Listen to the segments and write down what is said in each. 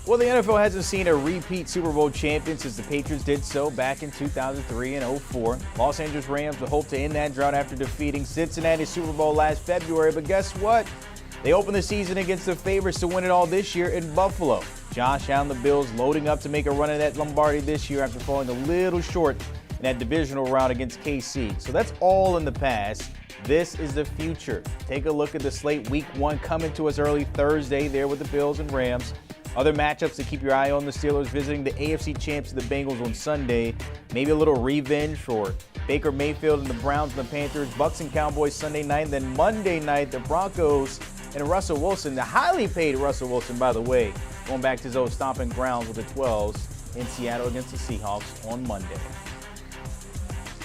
Well, the NFL hasn't seen a repeat Super Bowl champion since the Patriots did so back in 2003 and 04. Los Angeles Rams will hope to end that drought after defeating Cincinnati Super Bowl last February. But guess what? They opened the season against the favorites to win it all this year in Buffalo. Josh Allen, the Bills, loading up to make a run at that Lombardi this year after falling a little short in that divisional round against KC. So that's all in the past. This is the future. Take a look at the slate. Week 1 coming to us early Thursday there with the Bills and Rams. Other matchups to keep your eye on: the Steelers visiting the AFC champs, the Bengals, on Sunday. Maybe a little revenge for Baker Mayfield and the Browns and the Panthers. Bucks and Cowboys Sunday night. Then Monday night, the Broncos and Russell Wilson, the highly paid Russell Wilson, by the way, going back to his old stomping grounds with the 12s in Seattle against the Seahawks on Monday.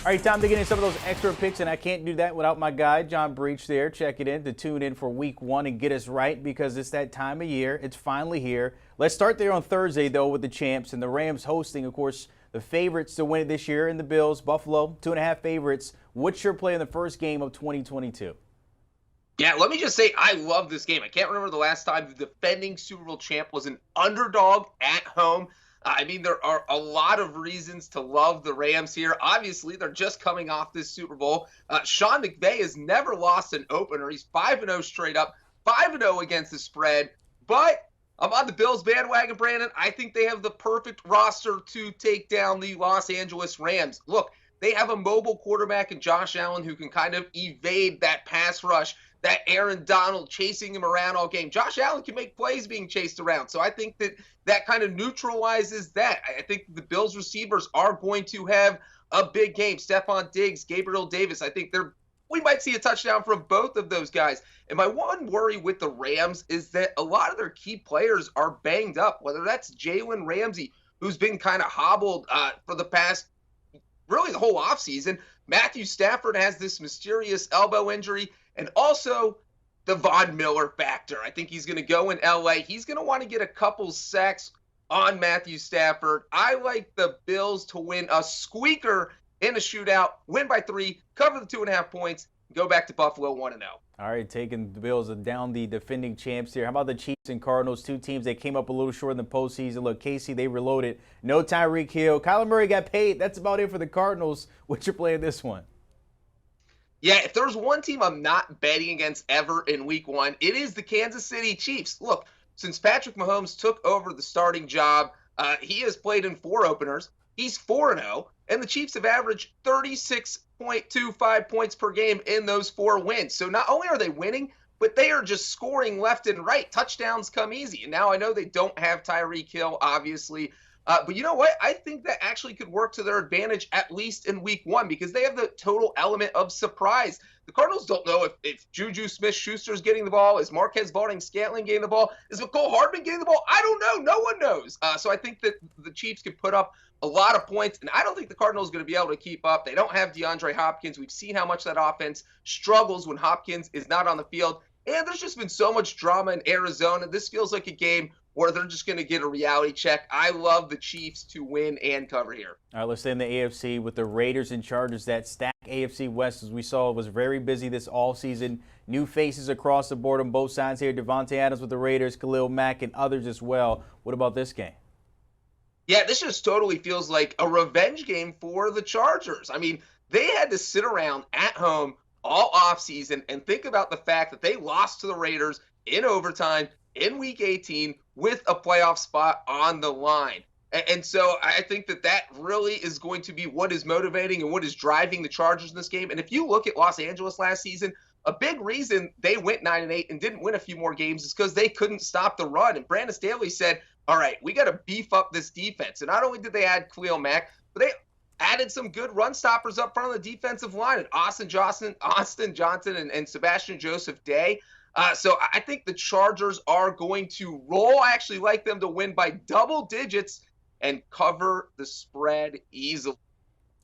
All right, time to get into some of those extra picks, and I can't do that without my guy, John Breech there. Check it in to tune in for week 1 and get us right, because it's that time of year. It's finally here. Let's start there on Thursday, though, with the champs and the Rams hosting, of course, the favorites to win it this year in the Bills. Buffalo, 2.5 favorites. What's your play in the first game of 2022? Yeah, let me just say I love this game. I can't remember the last time the defending Super Bowl champ was an underdog at home. I mean, there are a lot of reasons to love the Rams here. Obviously, they're just coming off this Super Bowl. Sean McVay has never lost an opener. He's 5-0 straight up, 5-0 against the spread. But I'm on the Bills bandwagon, Brandon. I think they have the perfect roster to take down the Los Angeles Rams. Look, they have a mobile quarterback in Josh Allen who can kind of evade that pass rush, that Aaron Donald chasing him around all game. Josh Allen can make plays being chased around. So I think that kind of neutralizes that. I think the Bills receivers are going to have a big game. Stephon Diggs, Gabriel Davis. I think we might see a touchdown from both of those guys. And my one worry with the Rams is that a lot of their key players are banged up, whether that's Jalen Ramsey, who's been kind of hobbled for the past, really the whole offseason. Matthew Stafford has this mysterious elbow injury. And also the Von Miller factor. I think he's going to go in L.A. He's going to want to get a couple sacks on Matthew Stafford. I like the Bills to win a squeaker in a shootout, win by 3, cover the 2.5 points, go back to Buffalo 1-0. All right, taking the Bills down, the defending champs here. How about the Chiefs and Cardinals, 2 teams that came up a little short in the postseason? Look, KC, they reloaded. No Tyreek Hill. Kyler Murray got paid. That's about it for the Cardinals. What's your play in this one? Yeah, if there's one team I'm not betting against ever in week 1, it is the Kansas City Chiefs. Look, since Patrick Mahomes took over the starting job, he has played in 4 openers. He's 4-0, and the Chiefs have averaged 36.25 points per game in those 4 wins. So not only are they winning, but they are just scoring left and right. Touchdowns come easy. And now I know they don't have Tyreek Hill, obviously. But you know what? I think that actually could work to their advantage, at least in week 1, because they have the total element of surprise. The Cardinals don't know if Juju Smith-Schuster's getting the ball. Is Marquez Valdes-Scantling getting the ball? Is Mecole Hardman getting the ball? I don't know. No one knows. So I think that the Chiefs can put up a lot of points, and I don't think the Cardinals are going to be able to keep up. They don't have DeAndre Hopkins. We've seen how much that offense struggles when Hopkins is not on the field. And there's just been so much drama in Arizona. This feels like a game where they're just going to get a reality check. I love the Chiefs to win and cover here. All right, let's stay in the AFC with the Raiders and Chargers. That stacked AFC West, as we saw, was very busy this all season. New faces across the board on both sides here. Devontae Adams with the Raiders, Khalil Mack, and others as well. What about this game? Yeah, this just totally feels like a revenge game for the Chargers. I mean, they had to sit around at home all offseason and think about the fact that they lost to the Raiders in overtime in Week 18 with a playoff spot on the line. And so I think that really is going to be what is motivating and what is driving the Chargers in this game. And if you look at Los Angeles last season, a big reason they went 9-8 and didn't win a few more games is because they couldn't stop the run. And Brandon Staley said, all right, we got to beef up this defense. And not only did they add Khalil Mack, but they added some good run stoppers up front of the defensive line, and Austin Johnson and Sebastian Joseph Day. So I think the Chargers are going to roll. I actually like them to win by double digits and cover the spread easily.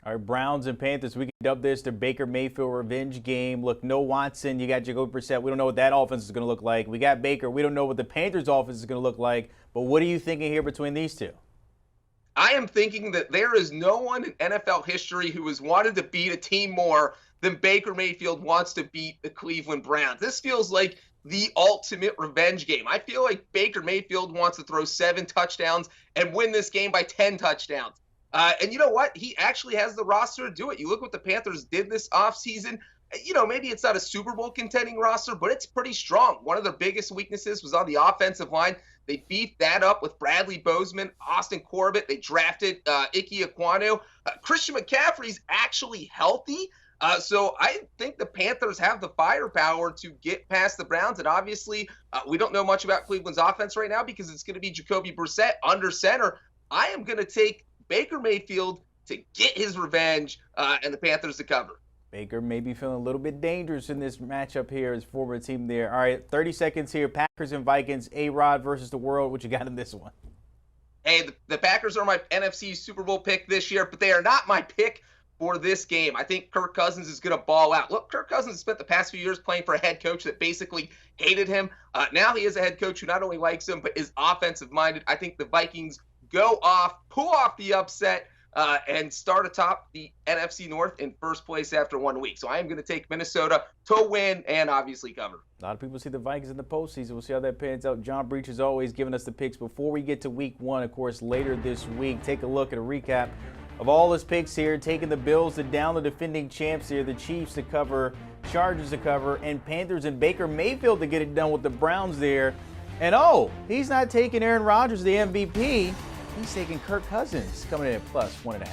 All right, Browns and Panthers, we can dub this the Baker Mayfield revenge game. Look, no Watson, you got Jacoby Brissett. We don't know what that offense is going to look like. We got Baker. We don't know what the Panthers offense is going to look like. But what are you thinking here between these two? I am thinking that there is no one in NFL history who has wanted to beat a team more than Baker Mayfield wants to beat the Cleveland Browns. This feels like the ultimate revenge game. I feel like Baker Mayfield wants to throw 7 touchdowns and win this game by 10 touchdowns. And you know what? He actually has the roster to do it. You look what the Panthers did this offseason. Maybe it's not a Super Bowl contending roster, but it's pretty strong. One of their biggest weaknesses was on the offensive line. They beefed that up with Bradley Bozeman, Austin Corbett. They drafted Ike Ekwonu. Christian McCaffrey's actually healthy. So I think the Panthers have the firepower to get past the Browns. And obviously, we don't know much about Cleveland's offense right now because it's going to be Jacoby Brissett under center. I am going to take Baker Mayfield to get his revenge and the Panthers to cover. Baker may be feeling a little bit dangerous in this matchup here, his former team there. All right, 30 seconds here. Packers and Vikings, A-Rod versus the world. What you got in this one? Hey, the Packers are my NFC Super Bowl pick this year, but they are not my pick for this game. I think Kirk Cousins is going to ball out. Look, Kirk Cousins spent the past few years playing for a head coach that basically hated him. Now he is a head coach who not only likes him, but is offensive-minded. I think the Vikings go off, pull off the upset, and start atop the NFC North in first place after 1 week. So I am going to take Minnesota to win and obviously cover. A lot of people see the Vikings in the postseason. We'll see how that pans out. John Breech is always giving us the picks. Before we get to week 1, of course, later this week, take a look at a recap of all his picks here, taking the Bills to down the defending champs here, the Chiefs to cover, Chargers to cover, and Panthers and Baker Mayfield to get it done with the Browns there. And he's not taking Aaron Rodgers, the MVP. He's taking Kirk Cousins, coming in at plus 1.5.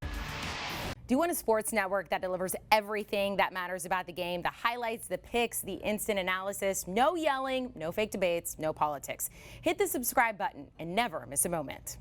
Do you want a sports network that delivers everything that matters about the game? The highlights, the picks, the instant analysis, no yelling, no fake debates, no politics. Hit the subscribe button and never miss a moment.